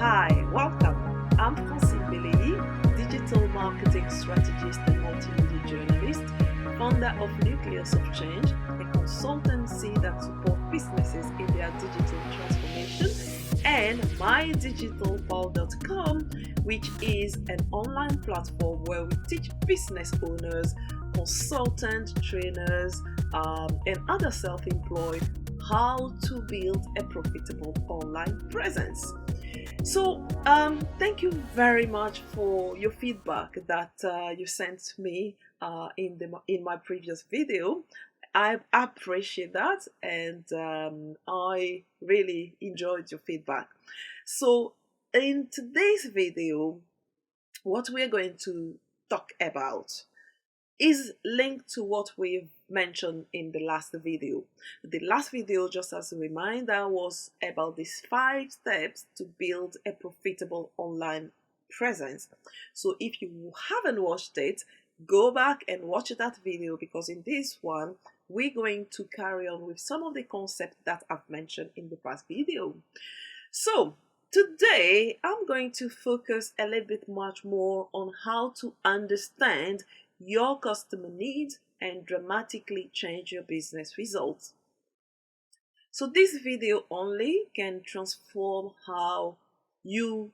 Hi, welcome. I'm Francine Belei, digital marketing strategist and multimedia journalist, founder of Nucleus of Change, a consultancy that supports businesses in their digital transformation, and mydigitalpal.com, which is an online platform where we teach business owners, consultants, trainers, and other self-employed how to build a profitable online presence. So, thank you very much for your feedback that you sent me in my previous video. I appreciate that, and I really enjoyed your feedback. So, in today's video, what we're going to talk about is linked to what we've mentioned in the last video. The last video, just as a reminder, was about these 5 steps to build a profitable online presence. So if you haven't watched it, go back and watch that video, because in this one, we're going to carry on with some of the concepts that I've mentioned in the past video. So today, I'm going to focus a little bit much more on how to understand your customer needs and dramatically change your business results. So this video only can transform how you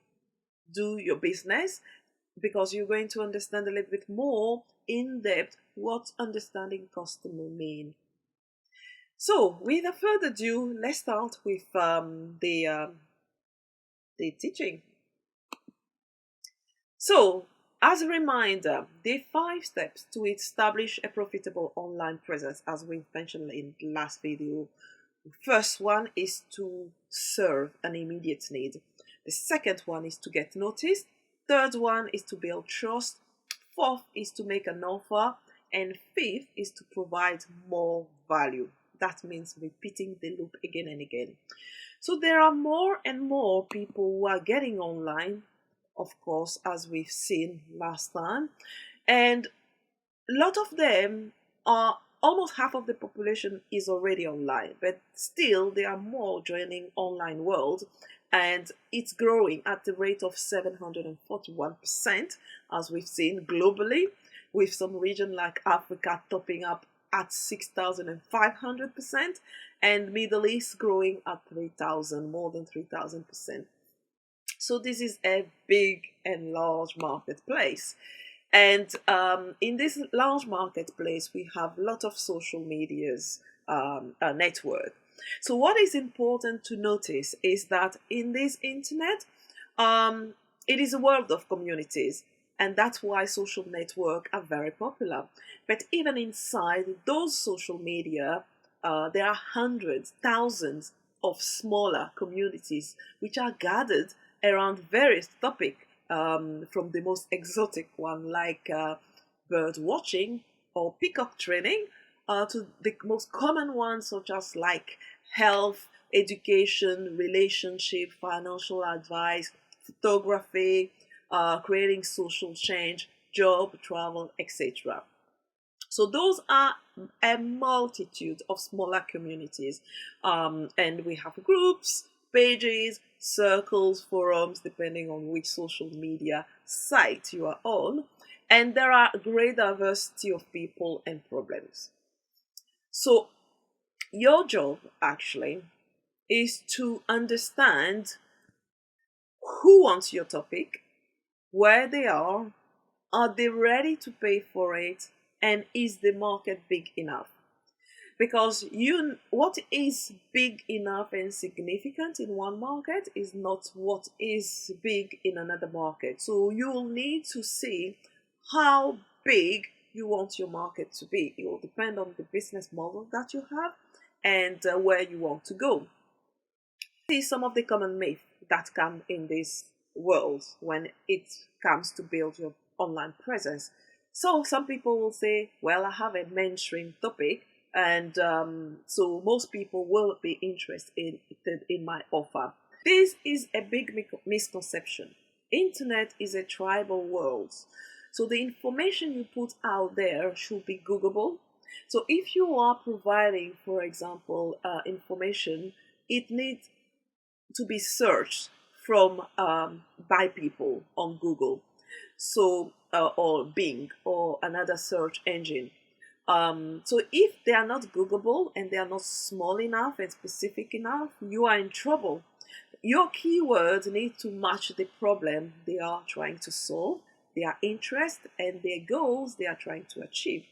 do your business, because you're going to understand a little bit more in depth what understanding customer mean. So without further ado, let's start with the teaching. So, as a reminder, the 5 steps to establish a profitable online presence, as we mentioned in the last video. The first one is to serve an immediate need. The second one is to get noticed. Third one is to build trust. Fourth is to make an offer. And fifth is to provide more value. That means repeating the loop again and again. So there are more and more people who are getting online, of course, as we've seen last time, and a lot of them are, almost half of the population is already online, but still there are more joining online world, and it's growing at the rate of 741%, as we've seen globally, with some region like Africa topping up at 6,500%, and Middle East growing at 3,000, more than 3,000%. So this is a big and large marketplace. And in this large marketplace, we have a lot of social medias network. So what is important to notice is that in this internet, it is a world of communities. And that's why social networks are very popular. But even inside those social media, there are hundreds, thousands of smaller communities which are gathered around various topics, from the most exotic one like bird watching or peacock training, to the most common ones such as like health, education, relationship, financial advice, photography, creating social change, job, travel, etc. So those are a multitude of smaller communities, and we have groups, pages, circles, forums, depending on which social media site you are on, and there are a great diversity of people and problems. So your job actually is to understand who wants your topic, where they are they ready to pay for it, and is the market big enough? Because what is big enough and significant in one market is not what is big in another market. So you'll need to see how big you want your market to be. It will depend on the business model that you have and where you want to go. See some of the common myths that come in this world when it comes to build your online presence. So some people will say, well, I have a mainstream topic, and so most people will be interested in my offer. This is a big misconception. Internet is a tribal world. So the information you put out there should be Googleable. So if you are providing, for example, information, it needs to be searched from by people on Google, so or Bing or another search engine. So if they are not Googleable and they are not small enough and specific enough, you are in trouble. Your keywords need to match the problem they are trying to solve, their interest, and their goals they are trying to achieve.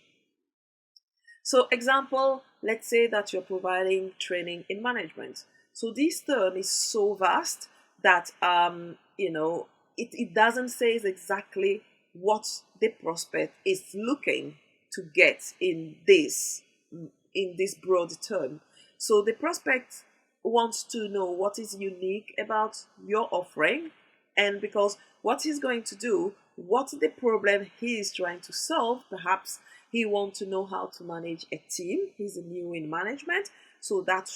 So, example, let's say that you're providing training in management. So this term is so vast that it doesn't say exactly what the prospect is looking to get in this broad term. So the prospect wants to know what is unique about your offering, and because what he's going to do, what the problem he is trying to solve, perhaps he wants to know how to manage a team. He's new in management, so that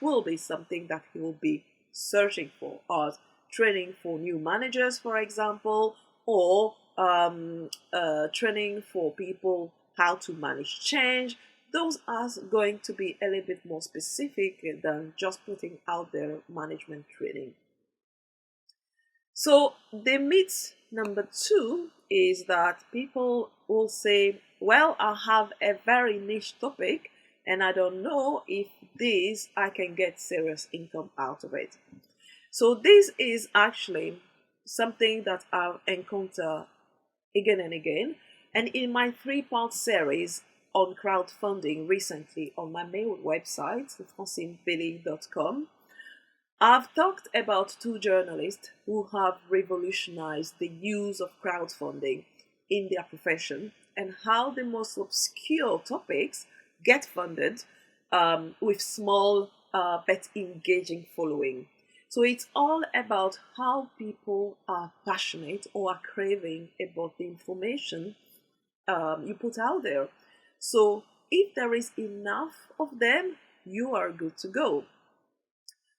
will be something that he will be searching for, or training for new managers, for example, or training for people how to manage change. Those are going to be a little bit more specific than just putting out there management training. So the myth number 2 is that people will say, well, I have a very niche topic and I don't know if this I can get serious income out of it. So this is actually something that I've encountered again and again. And in my 3-part series on crowdfunding recently on my main website, francinebelly.com, I've talked about 2 journalists who have revolutionized the use of crowdfunding in their profession, and how the most obscure topics get funded with small but engaging following. So it's all about how people are passionate or are craving about the information you put out there. So if there is enough of them, you are good to go.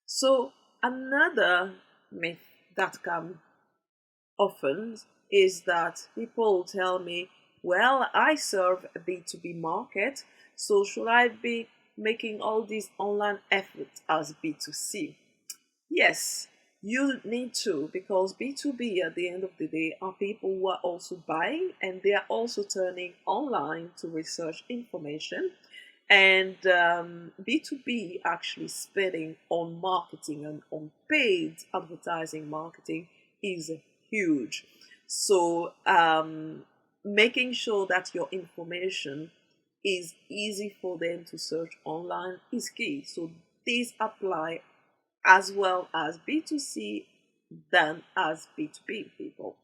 So another myth that comes often is that people tell me, well, I serve a B2B market, so should I be making all these online efforts as B2C? Yes, you need to, because B2B at the end of the day are people who are also buying, and they are also turning online to research information. And B2B actually spending on marketing and on paid advertising marketing is huge. So making sure that your information is easy for them to search online is key. So these apply as well as B2C than as B2B people.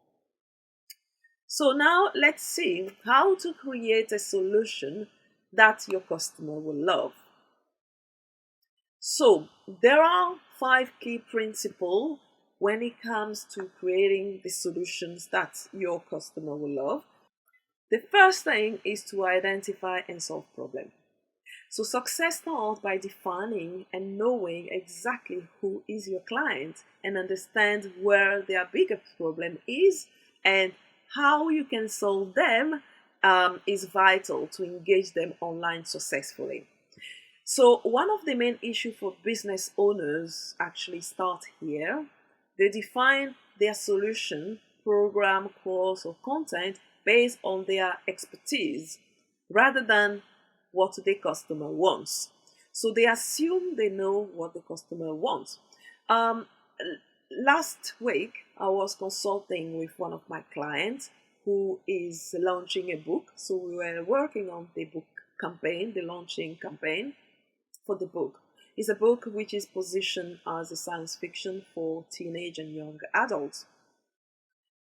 So now let's see how to create a solution that your customer will love. So there are 5 key principles when it comes to creating the solutions that your customer will love. The first thing is to identify and solve problems. So success starts by defining and knowing exactly who is your client, and understand where their biggest problem is and how you can solve them is vital to engage them online successfully. So one of the main issues for business owners actually start here. They define their solution, program, course, or content based on their expertise rather than what the customer wants. So they assume they know what the customer wants. Last week, I was consulting with one of my clients who is launching a book. So we were working on the book campaign, the launching campaign for the book. It's a book which is positioned as a science fiction for teenage and young adults.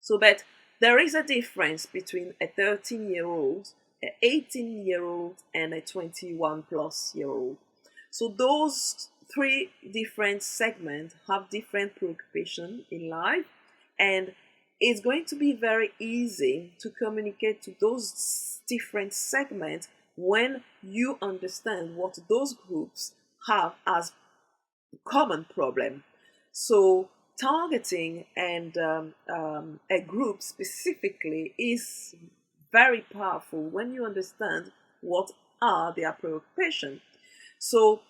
So, but there is a difference between a 13-year-old, an 18-year-old, and a 21-plus-year-old. So those 3 different segments have different preoccupation in life, and it's going to be very easy to communicate to those different segments when you understand what those groups have as common problem. So targeting and a group specifically is very powerful when you understand what are their preoccupations. So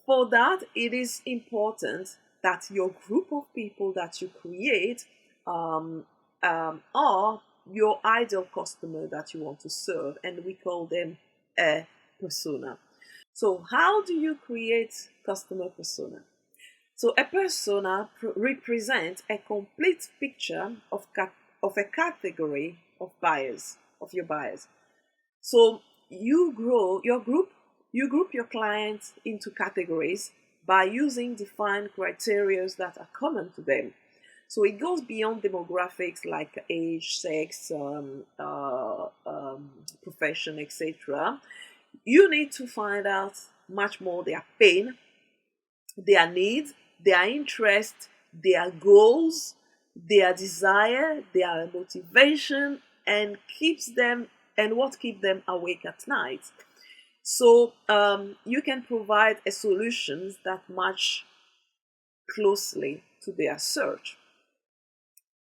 for that, it is important that your group of people that you create are your ideal customer that you want to serve, and we call them a persona. So, how do you create customer persona? So, a persona represents a complete picture of a category of buyers, of your buyers. So, you group your clients into categories by using defined criteria that are common to them. So it goes beyond demographics like age, sex, profession, etc. You need to find out much more their pain, their needs, their interest, their goals, their desire, their motivation, and what keeps them awake at night. So you can provide a solutions that match closely to their search.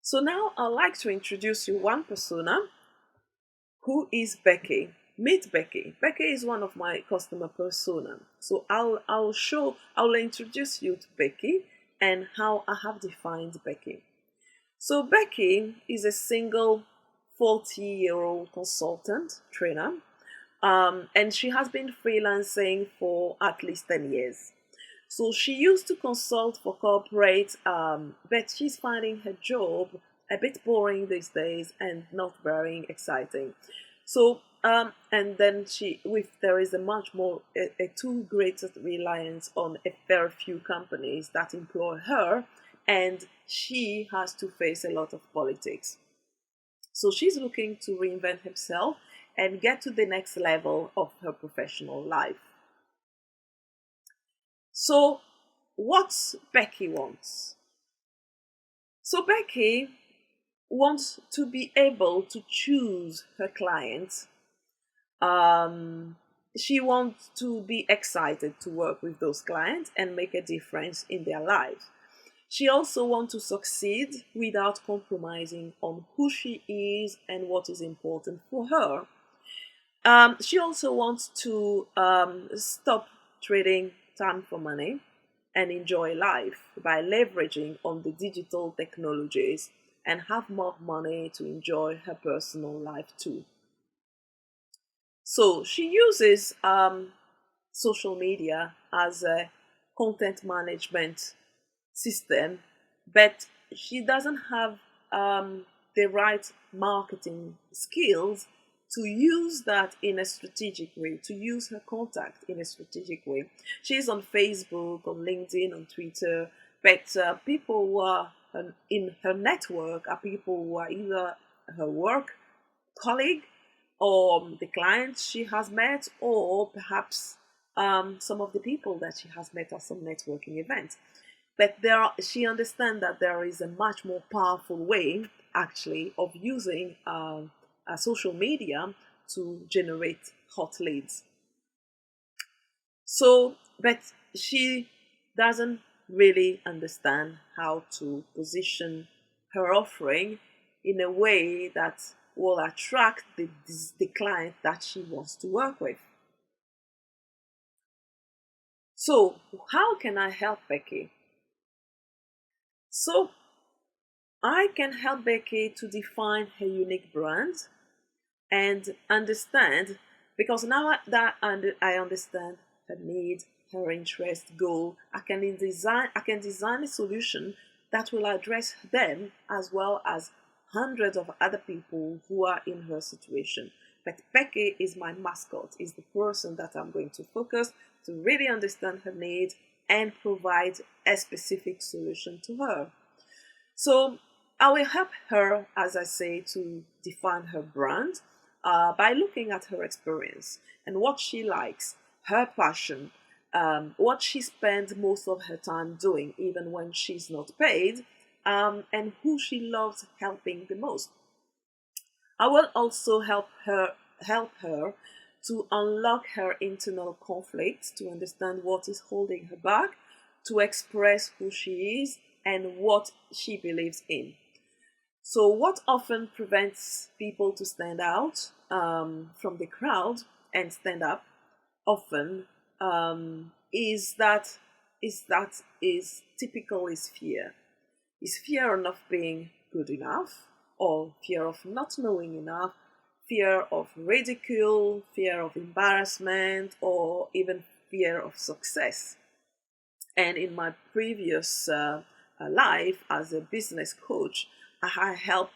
So now I'd like to introduce you one persona who is Becky. Meet Becky. Becky is one of my customer persona. So I'll introduce you to Becky and how I have defined Becky. So Becky is a single 40-year-old consultant trainer, and she has been freelancing for at least 10 years. So she used to consult for corporate, but she's finding her job a bit boring these days and not very exciting. So and then there is a much more a too great reliance on a very few companies that employ her, and she has to face a lot of politics. So she's looking to reinvent herself and get to the next level of her professional life. So, what Becky wants? So, Becky wants to be able to choose her clients. She wants to be excited to work with those clients and make a difference in their lives. She also wants to succeed without compromising on who she is and what is important for her. She also wants to stop trading time for money and enjoy life by leveraging on the digital technologies and have more money to enjoy her personal life too. So she uses social media as a content management system, but she doesn't have the right marketing skills to use that in a strategic way, to use her contact in a strategic way. She's on Facebook, on LinkedIn, on Twitter, but people who are in her network are people who are either her work colleague or the clients she has met, or perhaps some of the people that she has met at some networking events. But she understands that there is a much more powerful way, actually, of using social media to generate hot leads. So, but she doesn't really understand how to position her offering in a way that will attract the client that she wants to work with. So, how can I help Becky? So, I can help Becky to define her unique brand and understand, because now that I understand her need, her interest, goal, I can design a solution that will address them as well as hundreds of other people who are in her situation. But Becky is my mascot, is the person that I'm going to focus to really understand her needs and provide a specific solution to her. So I will help her, as I say, to define her brand by looking at her experience and what she likes, her passion, what she spends most of her time doing, even when she's not paid, and who she loves helping the most. I will also help her to unlock her internal conflicts, to understand what is holding her back, to express who she is and what she believes in. So, what often prevents people to stand out from the crowd and stand up often is that is typical is fear. Is fear of not being good enough, or fear of not knowing enough, fear of ridicule, fear of embarrassment, or even fear of success. And in my previous life as a business coach, I helped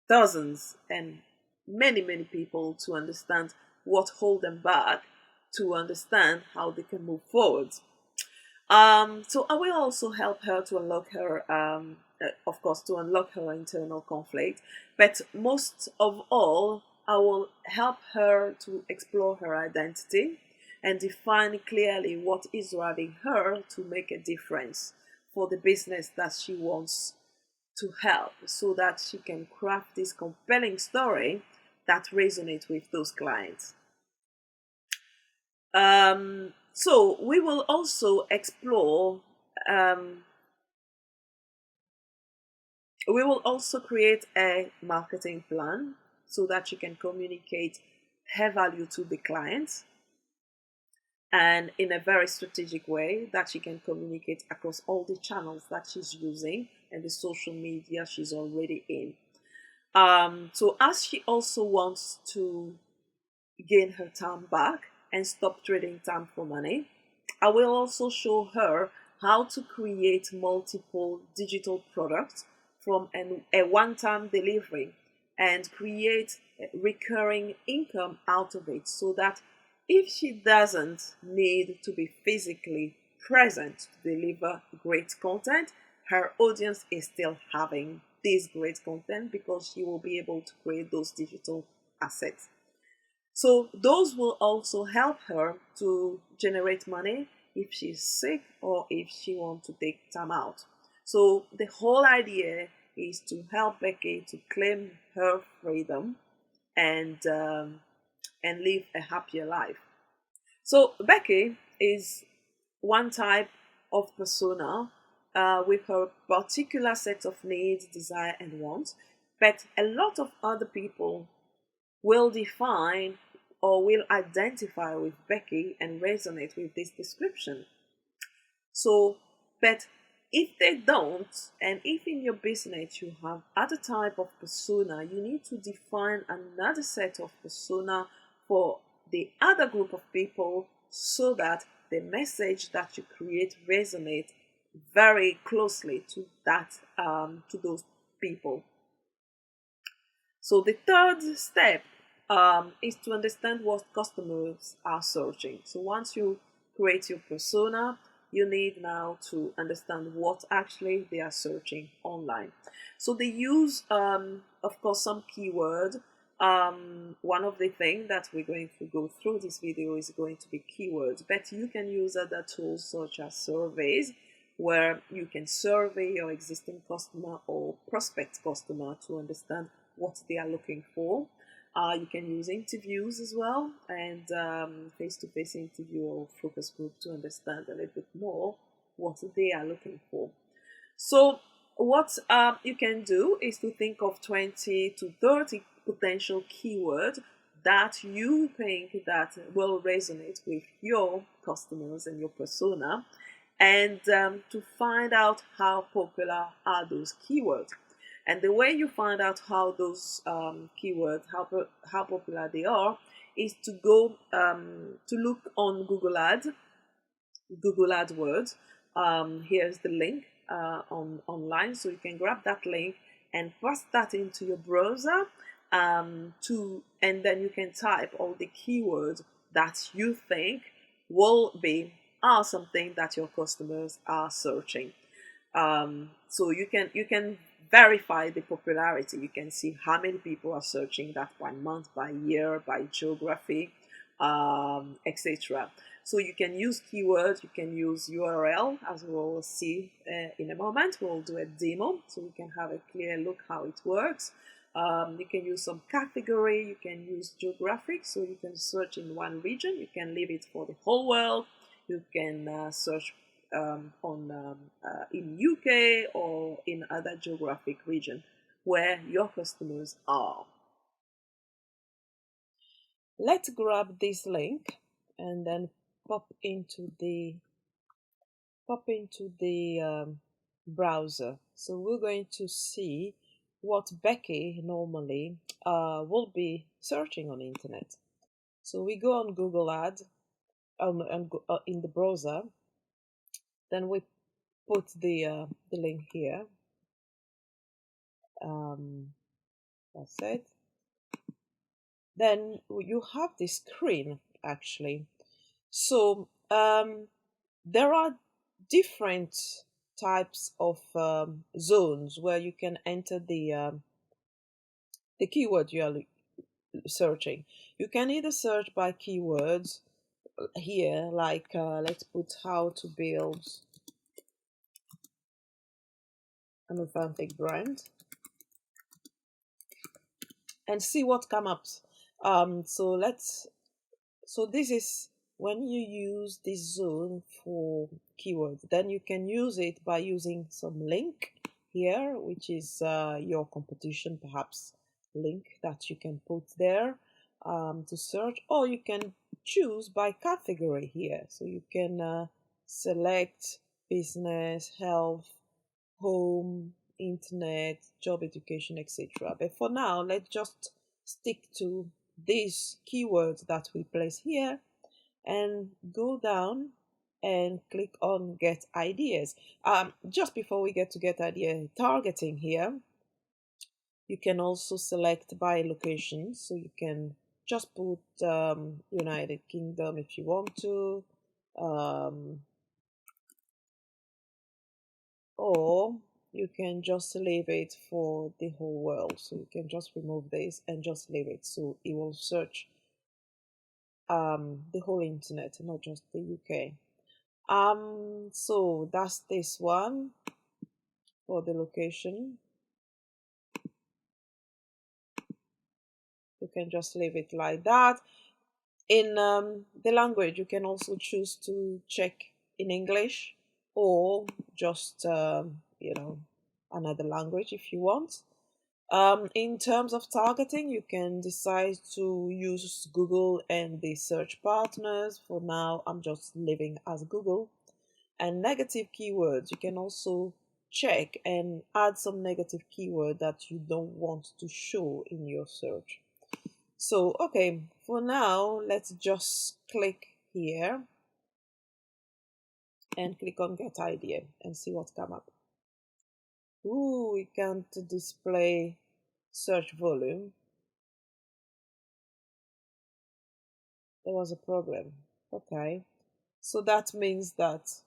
dozens and many people to understand what hold them back, to understand how they can move forward. So I will also help her to unlock her, of course, to unlock her internal conflict. But most of all, I will help her to explore her identity and define clearly what is driving her to make a difference for the business that she wants to help, so that she can craft this compelling story that resonates with those clients. So we will also explore, um, we will also create a marketing plan so that she can communicate her value to the client, and in a very strategic way that she can communicate across all the channels that she's using and the social media she's already in. So as she also wants to gain her time back and stop trading time for money, I will also show her how to create multiple digital products from a one-time delivery and create recurring income out of it, so that if she doesn't need to be physically present to deliver great content, her audience is still having this great content because she will be able to create those digital assets. So those will also help her to generate money if she's sick or if she wants to take time out. So the whole idea is to help Becky to claim her freedom and live a happier life. So Becky is one type of persona with her particular set of needs, desire, and wants, but a lot of other people will define or will identify with Becky and resonate with this description. So, but if they don't, and if in your business you have other type of persona, you need to define another set of persona for the other group of people, so that the message that you create resonates very closely to that to those people. So the third step is to understand what customers are searching. So once you create your persona, you need now to understand what actually they are searching online. So they use, of course, some keyword. One of the things that we're going to go through this video is going to be keywords, but you can use other tools such as surveys, where you can survey your existing customer or prospect customer to understand what they are looking for. You can use interviews as well, and face-to-face interview or focus group to understand a little bit more what they are looking for. So what you can do is to think of 20 to 30 potential keywords that you think that will resonate with your customers and your persona, and to find out how popular are those keywords. And the way you find out how those keywords, how popular they are, is to go to look on Google AdWords. Here's the link online, so you can grab that link and paste that into your browser, and then you can type all the keywords that you think are something that your customers are searching. So you can verify the popularity. You can see how many people are searching that by month, by year, by geography, etc. So you can use keywords, you can use URL, as we'll see in a moment. We'll do a demo so we can have a clear look how it works. You can use some category, you can use geographic, so you can search in one region, you can leave it for the whole world, you can search in UK or in other geographic region where your customers are. Let's grab this link and then pop into the pop into the browser. So we're going to see what Becky normally will be searching on internet. So we go on Google Ad in the browser, then we put the link here. That's it. Then you have this screen actually. So there are different types of zones where you can enter the keyword you are searching. You can either search by keywords here, like let's put how to build an authentic brand, and see what comes up. So this is when you use this zone for keywords. Then you can use it by using some link here, which is your competition perhaps link that you can put there to search, or you can choose by category here. So you can select business, health, home, internet, job, education, etc. But for now, let's just stick to these keywords that we place here and go down and click on get ideas. Just before we get to get idea targeting here, you can also select by location. So you can just put United Kingdom if you want to, or you can just leave it for the whole world. So you can just remove this and just leave it, so it will search the whole internet, not just the UK. So that's this one for the location. You can just leave it like that. In the language, you can also choose to check in English, or just another language if you want. In terms of targeting, you can decide to use Google and the search partners. For now, I'm just leaving as Google. And negative keywords, you can also check and add some negative keyword that you don't want to show in your search. So, okay, for now, let's just click here and click on Get Idea and see what comes up. Ooh, we can't display search volume. There was a problem. Okay, so that means that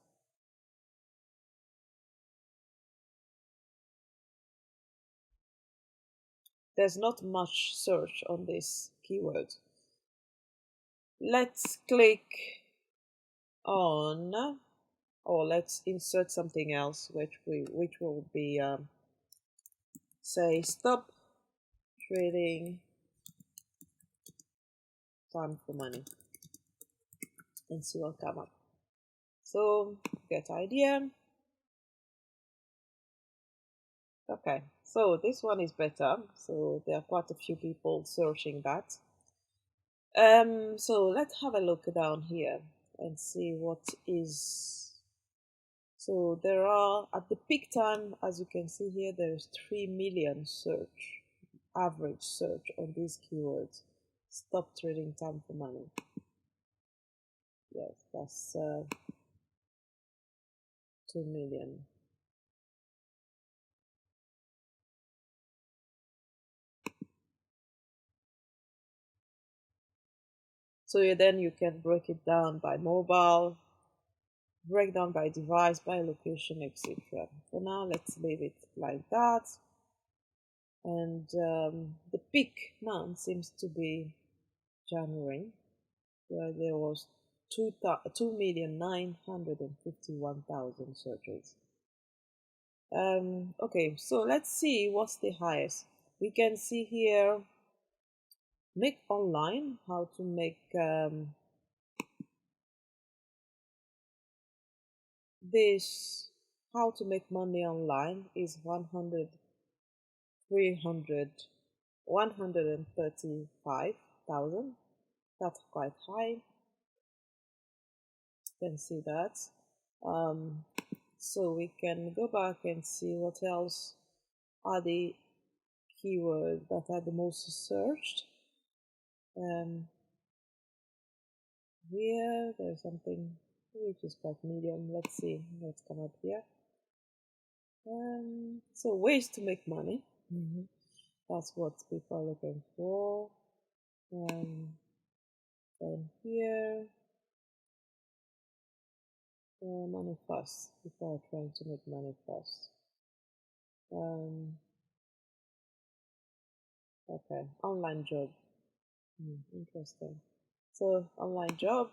there's not much search on this keyword. Let's click on, or let's insert something else, which will be say stop trading time for money, and see what come up. So get idea. Okay, so this one is better. So there are quite a few people searching that. So let's have a look down here and see what is. So there are, at the peak time, as you can see here, there's 3 million average search on these keywords. Stop trading time for money. Yes, that's 2 million. So then you can break it down by mobile, break down by device, by location, etc. For now, let's leave it like that. And the peak month seems to be January, where there was 2,951,000 searches. Okay, so let's see what's the highest. We can see here make online, how to make this, how to make money online is 100, 300, 135,000. That's quite high. You can see that. Um, so we can go back and see what else are the keywords that are the most searched. Um, Here there's something which is quite medium. Let's see what's come up here. So ways to make money. That's what people are looking for. Then here, money fast. People are trying to make money fast. Okay, online job. Interesting. So online job.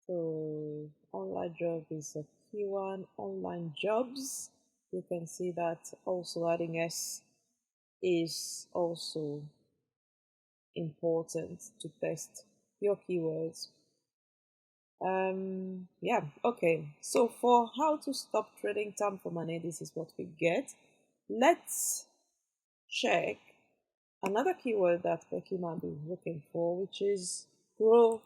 So online job is a key one. Online jobs. You can see that also adding S is also important to test your keywords. Yeah, okay. So for how to stop trading time for money, this is what we get. Let's check another keyword that Becky might be looking for, which is grow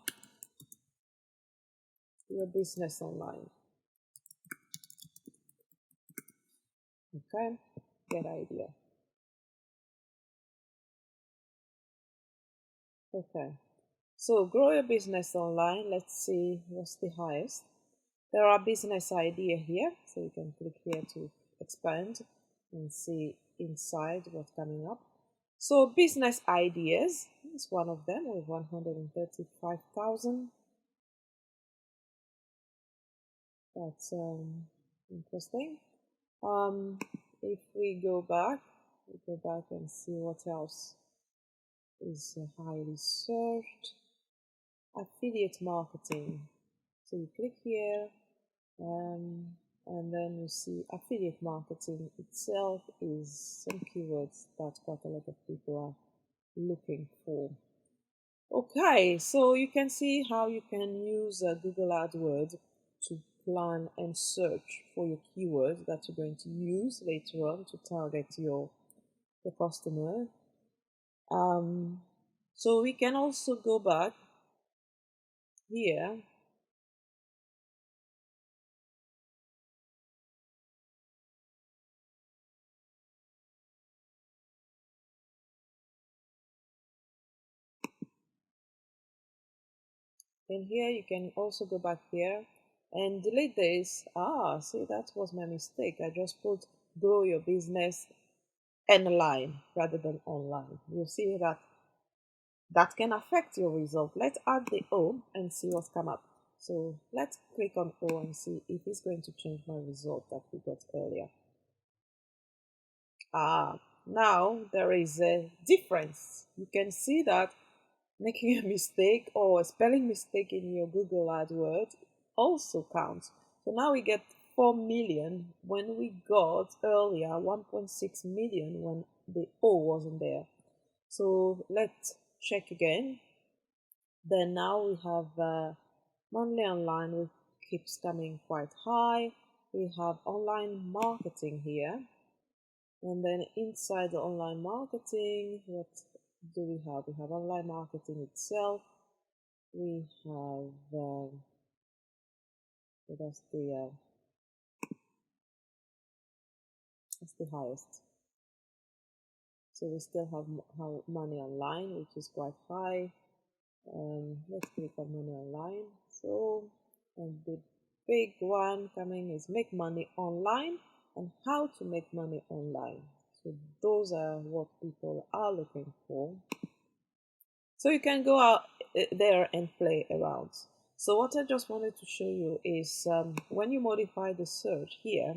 your business online. Okay, get idea. Okay, so grow your business online. Let's see what's the highest. There are business idea here, so you can click here to expand and see inside what's coming up. So business ideas is one of them with 135,000. That's interesting. If we go back and see what else is highly searched. Affiliate marketing. So you click here, and then you see affiliate marketing itself is some keywords that quite a lot of people are looking for. Okay, so you can see how you can use Google AdWords to plan and search for your keywords that you're going to use later on to target your customer. So we can also go back here. And here you can also go back here and delete this. See, that was my mistake. I just put grow your business online rather than online. You see that can affect your result. Let's add the O and see what's come up. So let's click on O and see if it's going to change my result that we got earlier. Now there is a difference. You can see that making a mistake or a spelling mistake in your Google AdWords also counts. So now we get 4 million when we got earlier 1.6 million when the O wasn't there. So let's check again. Then now we have monthly online, which keeps coming quite high. We have online marketing here. And then inside the online marketing, what do we have? We have online marketing itself. We have so that's the highest. So we still have money online, which is quite high. Let's click on money online. So, and the big one coming is make money online and how to make money online. So those are what people are looking for. So you can go out there and play around. So what I just wanted to show you is when you modify the search here,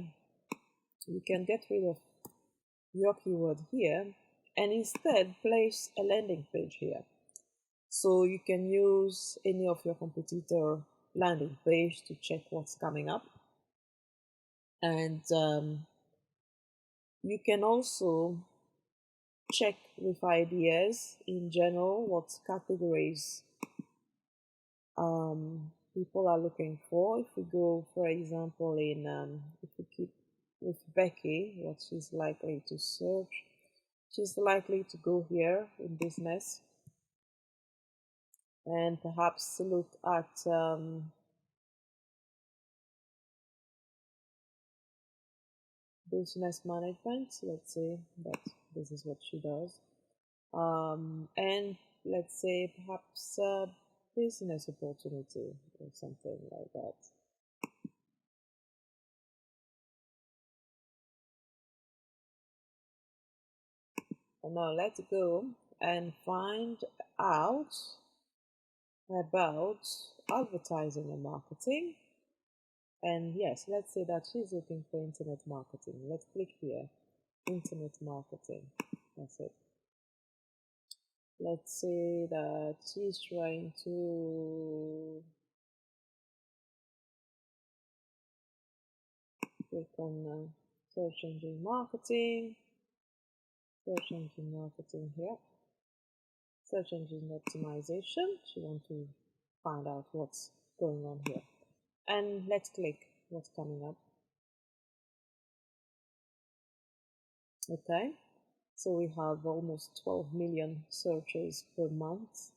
you can get rid of your keyword here and instead place a landing page here. So you can use any of your competitor landing page to check what's coming up. And you can also check with ideas in general what categories people are looking for. If we go, for example, in if we keep with Becky, what she's likely to search, she's likely to go here in business and perhaps look at business management. Let's say that this is what she does. And let's say perhaps a business opportunity or something like that. And now let's go and find out about advertising and marketing. And yes, let's say that she's looking for internet marketing. Let's click here, internet marketing. That's it. Let's say that she's trying to click on search engine marketing, here, search engine optimization. She wants to find out what's going on here. And let's click what's coming up. Okay, so we have almost 12 million searches per month.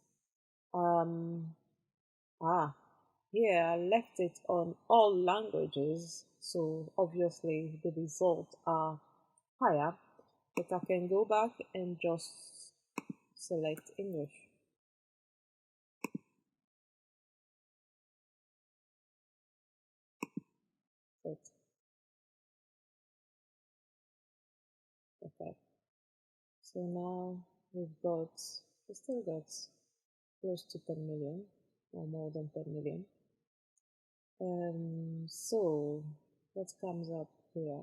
Here I left it on all languages, so obviously the results are higher, but I can go back and just select English. Okay, so now we still got close to 10 million or more than 10 million. So what comes up here?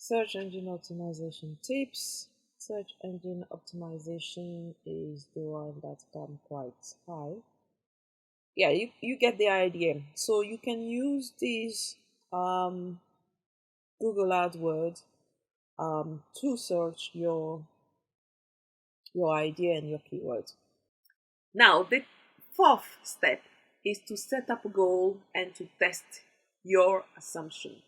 Search engine optimization tips. Search engine optimization is the one that comes quite high. Yeah, you get the idea. So you can use these Google AdWords to search your idea and your keywords. Now, the fourth step is to set up a goal and to test your assumption.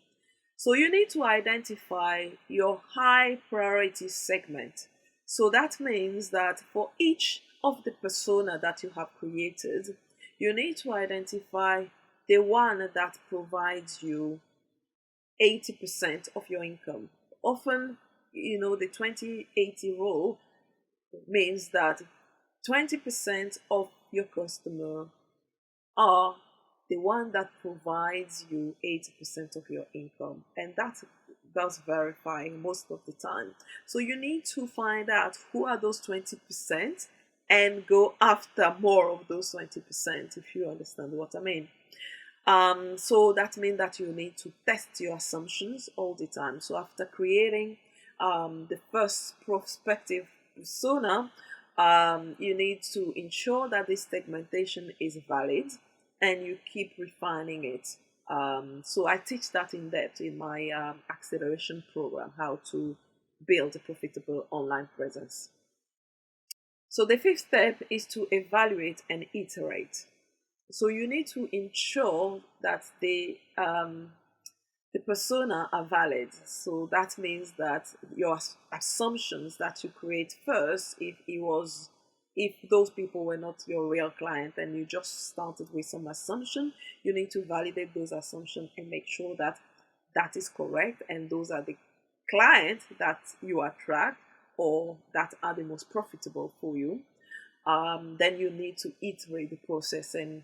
So you need to identify your high priority segment. So that means that for each of the persona that you have created, you need to identify the one that provides you 80% of your income. Often, the 20-80 rule means that 20% of your customer are the one that provides you 80% of your income, and that does verify most of the time. So you need to find out who are those 20% and go after more of those 20%, if you understand what I mean. So that means that you need to test your assumptions all the time. So after creating the first prospective persona, you need to ensure that this segmentation is valid and you keep refining it. So I teach that in depth in my acceleration program, how to build a profitable online presence. So the fifth step is to evaluate and iterate. So you need to ensure that the persona are valid. So that means that your assumptions that you create first, if those people were not your real client and you just started with some assumption, you need to validate those assumptions and make sure that that is correct and those are the clients that you attract or that are the most profitable for you. Then you need to iterate the process and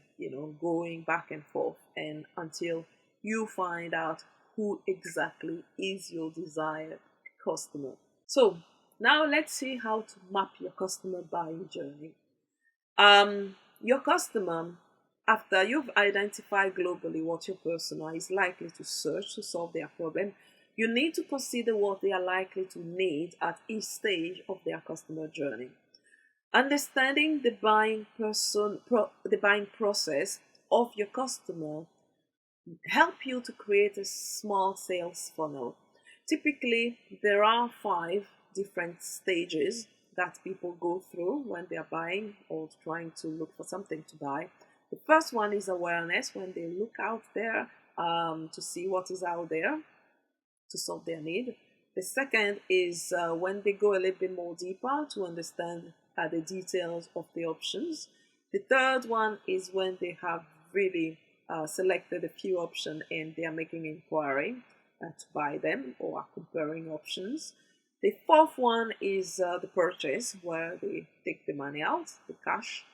going back and forth and until you find out who exactly is your desired customer. So now let's see how to map your customer buying journey. Your customer, after you've identified globally what your persona is likely to search to solve their problem, you need to consider what they are likely to need at each stage of their customer journey. Understanding the buying process of your customer help you to create a small sales funnel. Typically, there are 5 different stages that people go through when they are buying or trying to look for something to buy. The first one is awareness, when they look out there to see what is out there to solve their need. The second is when they go a little bit more deeper to understand the details of the options. The third one is when they have really selected a few options and they are making inquiry to buy them or are comparing options. The fourth one is the purchase, where they take the money out, the cash.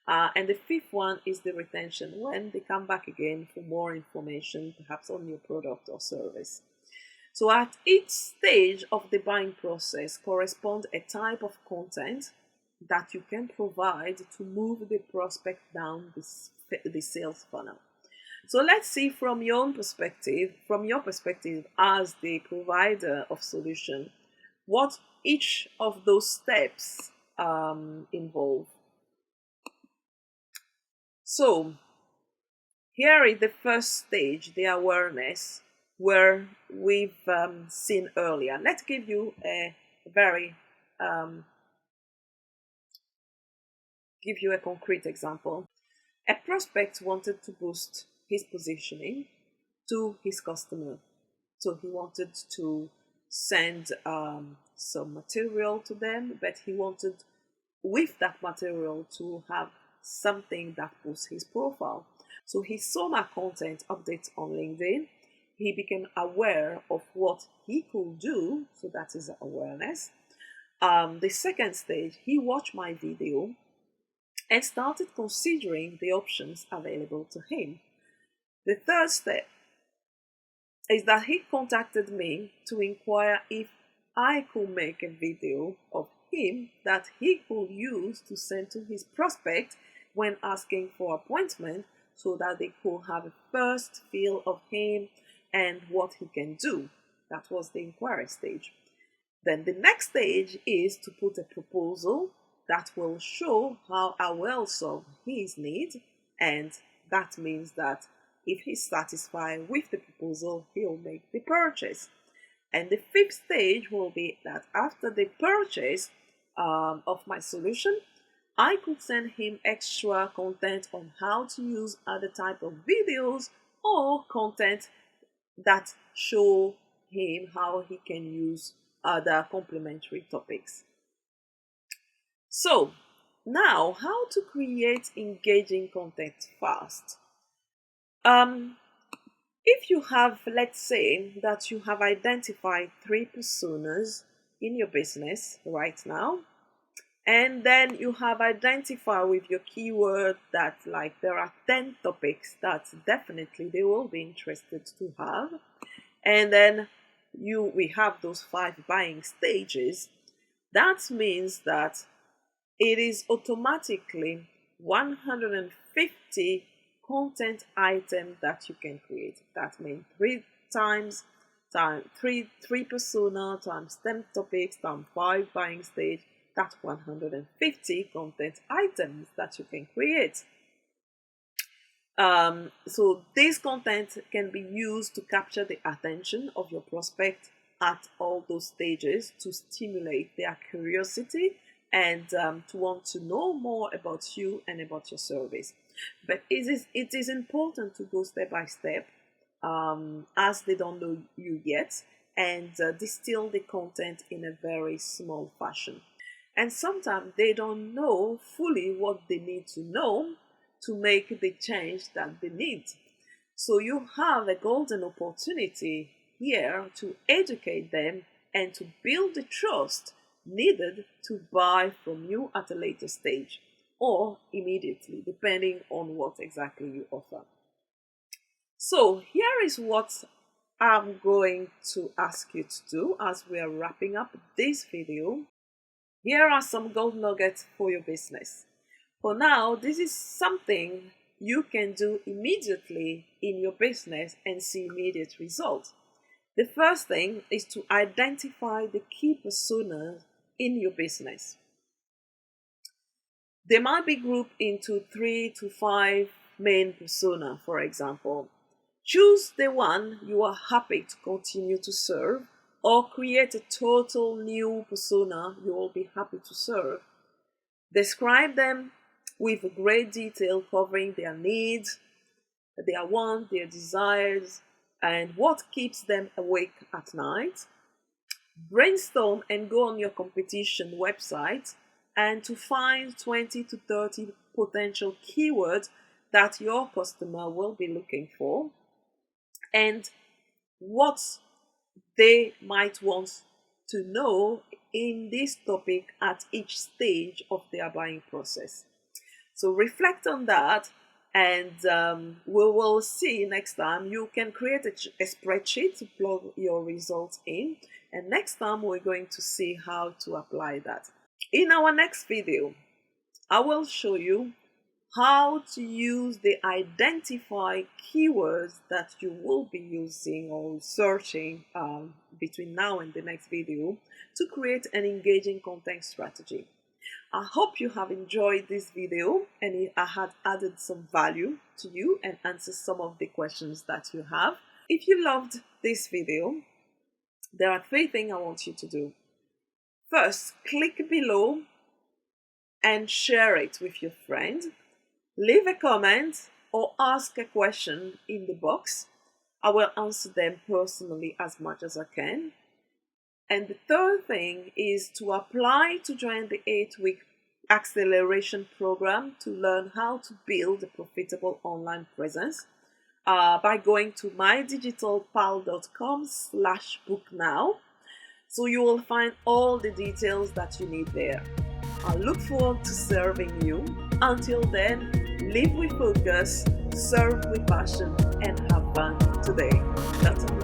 And the fifth one is the retention, when they come back again for more information, perhaps on your product or service. So at each stage of the buying process corresponds a type of content that you can provide to move the prospect down the sales funnel. So let's see from your perspective as the provider of solution, what each of those steps involve. So here is the first stage, the awareness, where we've seen earlier. Let's give you a concrete example. A prospect wanted to boost his positioning to his customer. So he wanted to send some material to them, but he wanted with that material to have something that boosts his profile. So he saw my content updates on LinkedIn. He became aware of what he could do, so that is awareness. The second stage, he watched my video and started considering the options available to him. The third step is that he contacted me to inquire if I could make a video of him that he could use to send to his prospect when asking for appointment, so that they could have a first feel of him and what he can do. That was the inquiry stage. Then the next stage is to put a proposal that will show how I will solve his need, and that means that if he's satisfied with the proposal, he'll make the purchase. And the fifth stage will be that after the purchase of my solution, I could send him extra content on how to use other type of videos or content that show him how he can use other complementary topics. So now, how to create engaging content fast? If you have, let's say that you have identified 3 personas in your business right now, and then you have identified with your keyword that like there are 10 topics that definitely they will be interested to have, and then we have those 5 buying stages. That means that it is automatically 150 content items that you can create. That means 3 persona times 10 topics times 5 buying stage. That's 150 content items that you can create. So this content can be used to capture the attention of your prospect at all those stages, to stimulate their curiosity and to want to know more about you and about your service. But it is important to go step by step, as they don't know you yet, and distill the content in a very small fashion. And sometimes they don't know fully what they need to know to make the change that they need. So you have a golden opportunity here to educate them and to build the trust needed to buy from you at a later stage or immediately, depending on what exactly you offer. So here is what I'm going to ask you to do as we are wrapping up this video. Here are some gold nuggets for your business. For now, this is something you can do immediately in your business and see immediate results. The first thing is to identify the key personas in your business. They might be grouped into 3 to 5 main persona, for example. Choose the one you are happy to continue to serve, or create a total new persona you will be happy to serve. Describe them with great detail covering their needs, their wants, their desires, and what keeps them awake at night. Brainstorm and go on your competition website and to find 20 to 30 potential keywords that your customer will be looking for and what they might want to know in this topic at each stage of their buying process. So reflect on that, and we will see next time. You can create a spreadsheet to plug your results in, and next time we're going to see how to apply that. In our next video, I will show you how to use the identify keywords that you will be using or searching between now and the next video to create an engaging content strategy. I hope you have enjoyed this video and I had added some value to you and answered some of the questions that you have. If you loved this video, there are 3 things I want you to do. First, click below and share it with your friend. Leave a comment or ask a question in the box. I will answer them personally as much as I can. And the third thing is to apply to join the 8-week acceleration program to learn how to build a profitable online presence by going to mydigitalpal.com/booknow. So you will find all the details that you need there. I look forward to serving you. Until then, live with focus, serve with passion, and have fun today. That's all.